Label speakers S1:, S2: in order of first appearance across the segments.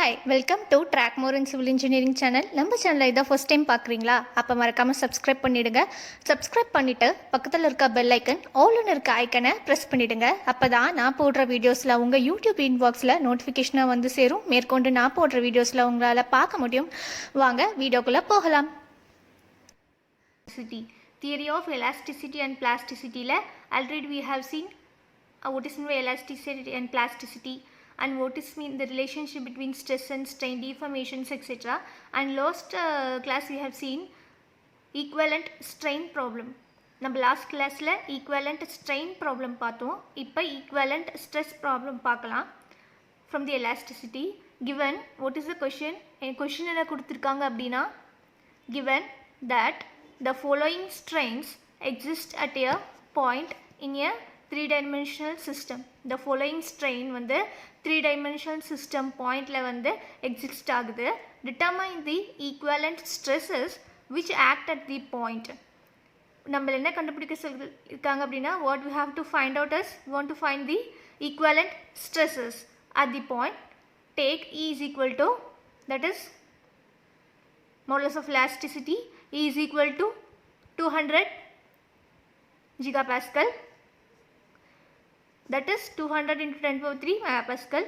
S1: Hi welcome to track more in civil engineering channel. நம்ம சேனலை இதான் ஃபஸ்ட் டைம் பார்க்குறீங்களா? அப்போ மறக்காமல் சப்ஸ்கிரைப் பண்ணிவிடுங்க. சப்ஸ்கிரைப் பண்ணிவிட்டு பக்கத்தில் இருக்க பெல் ஐக்கன் ஆல்னு இருக்க ஐக்கனை ப்ரெஸ் பண்ணிவிடுங்க. அப்போ தான் நான் போடுற வீடியோஸில் உங்கள் யூடியூப் இன்பாக்ஸில் நோட்டிஃபிகேஷனாக வந்து சேரும். மேற்கொண்டு நான் போடுற வீடியோஸில் உங்களால் பார்க்க முடியும். வாங்க வீடியோக்குள்ளே போகலாம். Theory of elasticity and plasticity la already we have seen what is mean elasticity and plasticity and what is mean the relationship between stress and strain, deformations, etc. And last class we have seen equivalent strain problem. நம்ம last கிளாஸில் equivalent strain problem பார்த்தோம். இப்போ equivalent stress problem பார்க்கலாம். From the elasticity given what is the question, question என்ன கொடுத்துருக்காங்க அப்படின்னா given that the following strains exist at a point in a three-dimensional system. The following strain வந்து three-dimensional system pointல வந்து exist ஆகுது. Determine the equivalent stresses which act at the point. நம்ம என்ன கண்டுபிடிக்க சொல்லிருக்காங்க அப்படின்னா what we have to find out is we want to find the equivalent stresses at the point. Take E is equal to, that is modulus of elasticity, E is equal to 200 gigapascal, that is 200 into 10 power 3 megapascal,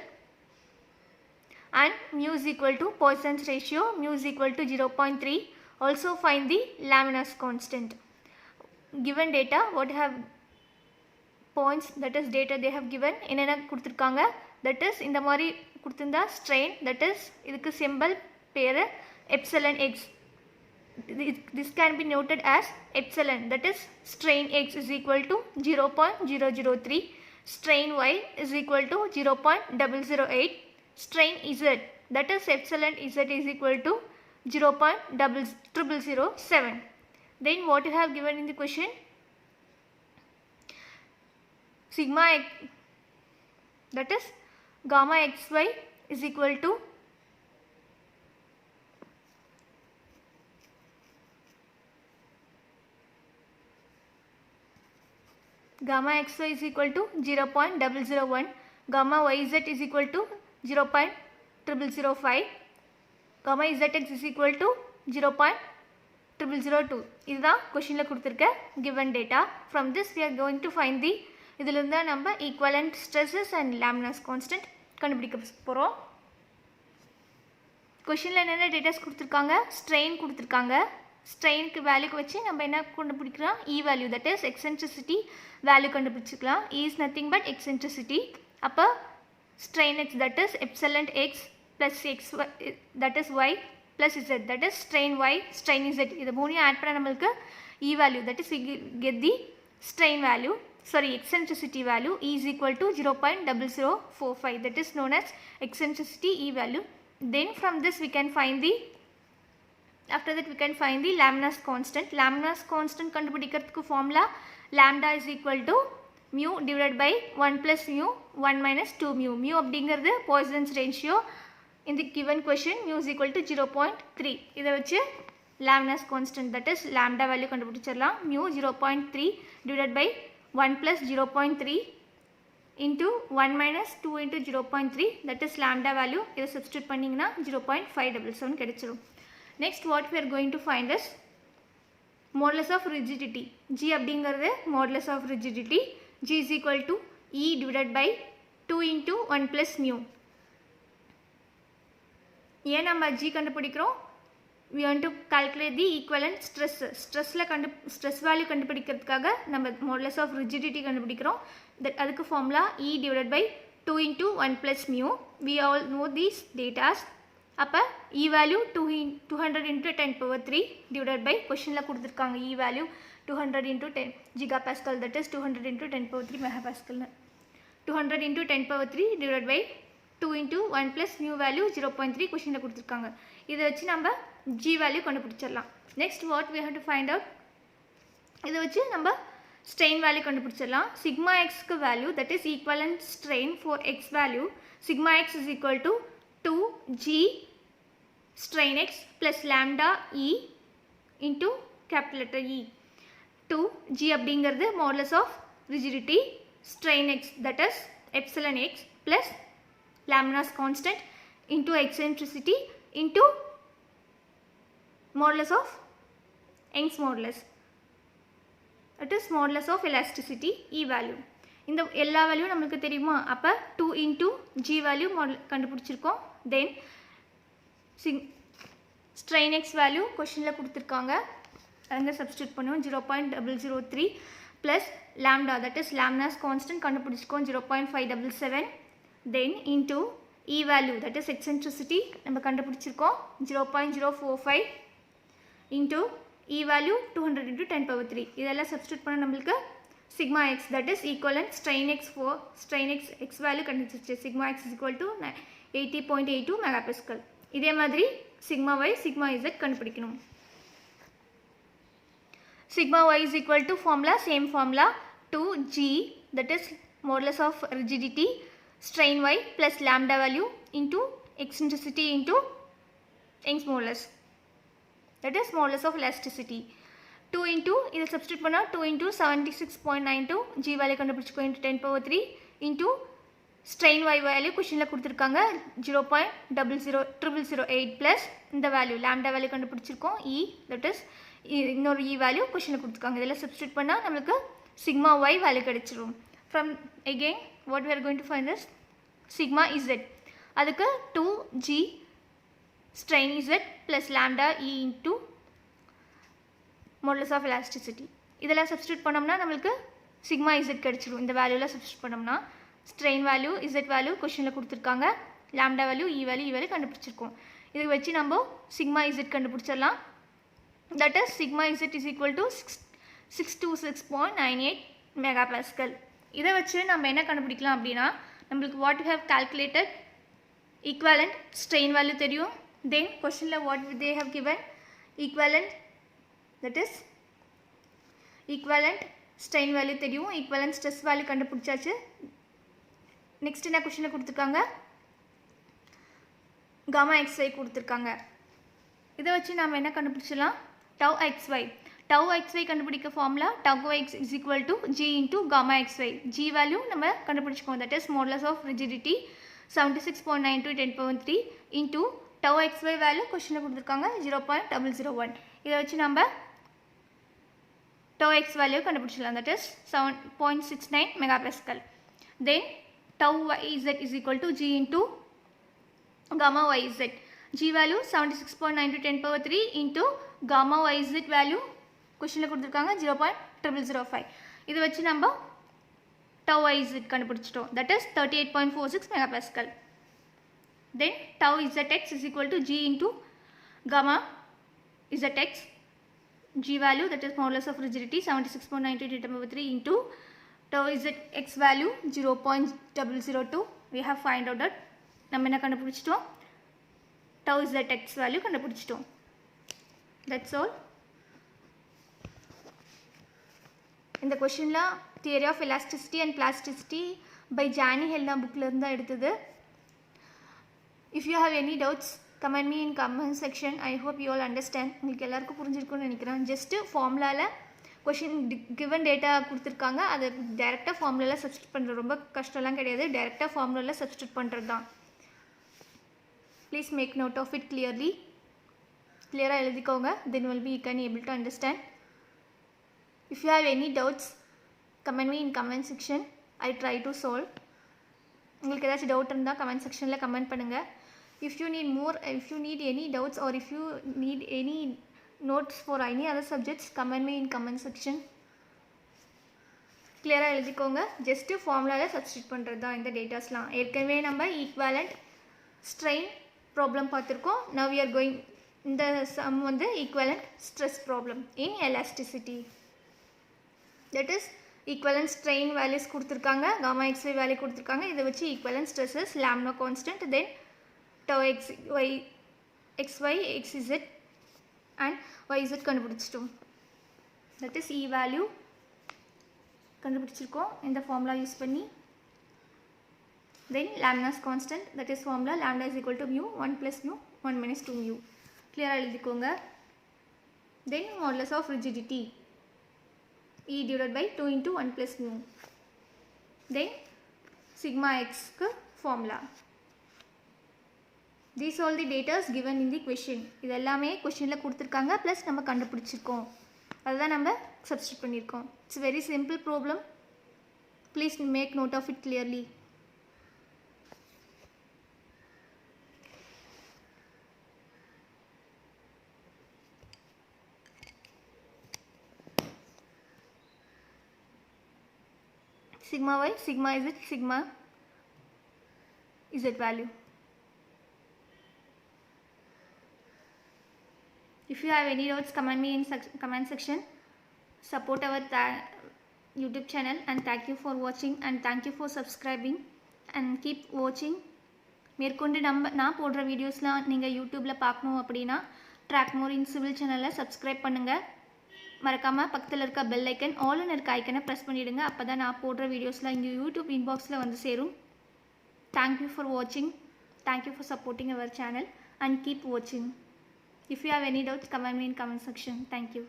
S1: and mu is equal to Poisson's ratio, mu is equal to 0.3. Also find the Lamin's constant. Given data, what have points, that is data they have given, என்னென்ன கொடுத்துருக்காங்க, that is இந்த மாதிரி கொடுத்துருந்தா strain, that is இதுக்கு symbol பேர் epsilon x. This can be noted as epsilon, that is strain x is equal to 0.003, strain y is equal to 0.008, strain z, that is epsilon z is equal to 0.0007. Then what you have given in the question, sigma x, that is gamma xy is equal to gamma xy is equal to 0.001, gamma yz is equal to 0.005, gamma zx is equal to 0.002. இதுதான் கொஷினில் கொடுத்துருக்க given data. From this we are going to find the, இதிலிருந்து நம்ம equivalent stresses and Lamin's constant கண்டுபிடிக்க போகிறோம். கொஷினில் என்னென்ன datas கொடுத்துருக்காங்க, ஸ்ட்ரெயின் கொடுத்துருக்காங்க. ஸ்ட்ரெயினுக்கு வேல்யூக்கு வச்சு நம்ம என்ன கண்டுபிடிக்கலாம், E value, that is eccentricity value கண்டுபிடிச்சிக்கலாம். E is nothing but eccentricity. அப்போ strain x, that is epsilon x plus x, that is y plus z, that is strain y strain z. இது மூணையும் add பண்ண நம்மளுக்கு E value, that is get the strain value, sorry eccentricity value, E is equal to 0.0045, that is known as eccentricity E value. Then from this we can find the, after that we can find the Lamin's constant. Lamin's constant கண்டுபிடிக்கிறதுக்கு formula lambda is equal to mu divided by 1 plus mu 1 minus 2 mu. Mu அப்படிங்கிறது Poisson's ratio. In the given question mu is equal to 0.3. இதை வச்சு Lamin's constant, that is lambda value கண்டுபிடிச்சிடலாம். mu 0.3 divided by 1 plus 0.3 into 1 minus 2 into 0.3, that is lambda value. இதை substitute பண்ணிங்கன்னா 0.577 கிடைச்சிரும். Next what we are going to find is modulus of rigidity. G அப்படிங்கிறது modulus of rigidity. G is equal to E divided by 2 into 1 plus mu. ஏன் நம்ம G கண்டுபிடிக்கிறோம், we want to calculate the equivalent stress. stress value கண்டுபிடிக்கிறதுக்காக நம்ம modulus of rigidity கண்டுபிடிக்கிறோம். அதுக்கு formula E divided by 2 into 1 plus mu. We all know these datas. அப்போ E value 200 into 10 power 3 divided by, கொஷனில் கொடுத்துருக்காங்க E value 200 into 10 gigapascal, that is 200 into 10 power 3 megapascal. 200 into 10 power 3 divided by 2 into 1 plus mu value 0.3 கொஷனில் கொடுத்துருக்காங்க. இதை வச்சு நம்ம G value கண்டுபிடிச்சிடலாம். Next what we have to find out, இதை வச்சு நம்ம strain value கண்டுபிடிச்சிடலாம். sigma x க்கு value, that is equivalent strain for x value, sigma x is equal to 2g strain x plus lambda e into capital letter E. 2g அப்படிங்கிறது modulus of rigidity, strain x, that is epsilon x plus Lamin's constant, into eccentricity into modulus of Young's modulus, that is modulus of elasticity E value. இந்த எல்லா value நமக்கு தெரியுமா? அப்போ 2 into G value கண்டுபிடிச்சிருக்கோம். Then strain x value கொஷனில் கொடுத்துருக்காங்க, அங்கே substitute பண்ணுவோம். 0.003 plus lambda, that is lambda's constant கண்டுபிடிச்சிருக்கோம் 0.577. Then into E value, that is eccentricity நம்ம கண்டுபிடிச்சிருக்கோம் 0.045 இன்டூ E வேல்யூ 200 into 10^3. இதெல்லாம் சப்ஸ்டியூட் பண்ண நம்மளுக்கு sigma x, that is equivalent strain x for strain x value கண்டுபிடிச்சு sigma x is equal to 80.82 megapascal. இதே மாதிரி sigma y sigma z கண்டுபிடிக்கணும். sigma y is equal to formula, same formula, 2g, that is modulus of rigidity strain y plus lambda value into eccentricity into Young's modulus, that is modulus of elasticity. 2 into இதை substitute பண்ணால் 2 into 76.92 G value கண்டுபிடிச்சிக்கோ into 10^3 into strain y value கொஷனில் கொடுத்துருக்காங்க 0.00008 plus இந்த value lambda value கண்டுபிடிச்சிருக்கோம் E, that is இன்னொரு E value கொஷனில் கொடுத்துருக்காங்க. இதெல்லாம் சப்ஸ்டியூட் பண்ணால் நம்மளுக்கு sigma y வேல்யூ கிடைச்சிரும். From again what we are going to find is sigma z, அதுக்கு 2g strain z plus lambda E into modulus of elasticity. இதெல்லாம் சப்ஸ்டியூட் பண்ணோம்னா நம்மளுக்கு sigma z கிடைச்சிரும். இந்த வேல்யூலாம் சப்ஸ்டியூட் பண்ணோம்னா strain வேல்யூ z வேல்யூ கொஷனில் கொடுத்துருக்காங்க, லாம்டா வேல்யூ E வேல்யூ கண்டுபிடிச்சிருக்கோம். இதை வச்சு நம்ம sigma z கண்டுபிடிச்சிடலாம். That is sigma z is equal to 626.98 megapascal. இதை வச்சு நம்ம என்ன கண்டுபிடிக்கலாம் அப்படின்னா நம்மளுக்கு what we have calculated equivalent strain value தெரியும். தென் கொஷனில் what they have given equivalent, that is equivalent strain value தெரியும், equivalent stress வேல்யூ கண்டுபிடிச்சாச்சு. நெக்ஸ்ட் என்ன கொஷனில் கொடுத்துருக்காங்க, gamma xy கொடுத்துருக்காங்க. இதை வச்சு நம்ம என்ன கண்டுபிடிச்சலாம், tau xy கண்டுபிடிக்க formula tau x is equal to g into gamma xy. G value நம்ம கண்டுபிடிச்சிக்கோம், that is modulus of rigidity 76.92 10^3 into tau xy value கொஷனில் கொடுத்துருக்காங்க 0.001. இதை வச்சு நம்ம tau x வேல்யூ கண்டுபிடிச்சலாம், that is 7.69 megapascal. Then tau yz is equal to g into gamma yz. G value 76.92 10^3 into gamma yz value கொஷனில் கொடுத்துருக்காங்க 0.005. இதை வச்சு நம்ம tau yz கண்டுபிடிச்சிட்டோம், that is 38.46 megapascal. Then tau zx is equal to g into gamma zx. G value, that is modulus of rigidity 76.92 10^3 into tau zx value 0.002. we have find out that நம்ம என்ன கண்டுபிடிச்சிட்டோம், tau zx value கண்டுபிடிச்சிட்டோம். that's all. இந்த கொஷனில் theory of elasticity and plasticity by Johnny Helena புக்கில் இருந்தால் எடுத்தது. If you have any doubts comment me in comment section. I hope you all understand. உங்களுக்கு எல்லாருக்கும் புரிஞ்சிருக்கும்னு நினைக்கிறேன். ஜஸ்ட்டு ஃபார்முலாவில் கொஷின் கிவன் டேட்டா கொடுத்துருக்காங்க, அதை டேரெக்டாக ஃபார்முலாவில் சப்ஸ்டியூட் பண்ணுறது ரொம்ப கஷ்டம்லாம் கிடையாது, டேரெக்டாக ஃபார்முலாவில் சப்ஸ்டியூட் பண்ணுறது தான். Please make note of it கிளியராக எழுதிக்கோங்க. Then will be you can able to understand. If you have any doubts, comment me in comment section. I try to solve. உங்களுக்கு ஏதாச்சும் டவுட் இருந்தால் கமெண்ட் செக்ஷனில் கமெண்ட் பண்ணுங்கள். if you need any doubts or if you need any notes for any other subjects, comment me in comment section. கிளியராக எழுதிக்கோங்க. Just ஃபார்முலாவில் substitute பண்ணுறது தான் இந்த டேட்டாஸ்லாம். ஏற்கனவே நம்ம ஈக்குவலண்ட் ஸ்ட்ரெயின் ப்ராப்ளம் பார்த்துருக்கோம். now we are going இந்த சம் வந்து equivalent stress problem in elasticity. that is equivalent strain values கொடுத்துருக்காங்க, gamma xy வேல்யூ கொடுத்துருக்காங்க. இதை வச்சு equivalent stresses lambda constant, then tau xy xz and yz கண்டுபிடிச்சிட்டோம். that is E value கண்டுபிடிச்சிருக்கோம் இந்த formula use பண்ணி. then lambda's constant, that is formula lambda is equal to mu 1 plus mu 1 minus 2 mu. கிளியராக எழுதிக்கோங்க. then modulus of rigidity E divided by 2 into 1 plus mu. Then sigma x formula. These all the data given in the question. இது எல்லாமே கொஷினில் கொடுத்துருக்காங்க plus நம்ம கண்டுபிடிச்சிருக்கோம். அதுதான் நம்ம சப்ஸ்டிட் பண்ணியிருக்கோம். It's very simple problem. Please make note of it clearly. Sigma y, sigma is it, sigma z value. If you have any doubts, comment me in comment section. Support our YouTube channel and thank you for watching and thank you for subscribing and keep watching. மேற்கொண்டு நான் போடுற வீடியோஸ்லாம் நீங்கள் யூடியூப்பில் பார்க்கணும் அப்படின்னா ட்ராக்மோர் in civil சேனலை subscribe பண்ணுங்கள். மறக்காமல் பக்கத்தில் இருக்க பெல் ஐக்கன் ஆல்னு இருக்க ஐக்கனை ப்ரெஸ் பண்ணிவிடுங்க. அப்போ தான் நான் போடுற வீடியோஸ்லாம் இங்கே யூடியூப் இன்பாக்ஸில் வந்து சேரும். தேங்க்யூ ஃபார் வாட்சிங். Thank you for supporting our channel and keep வாட்சிங். If you have any doubts, comment me in comment section. Thank you.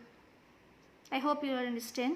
S1: I hope you will understand.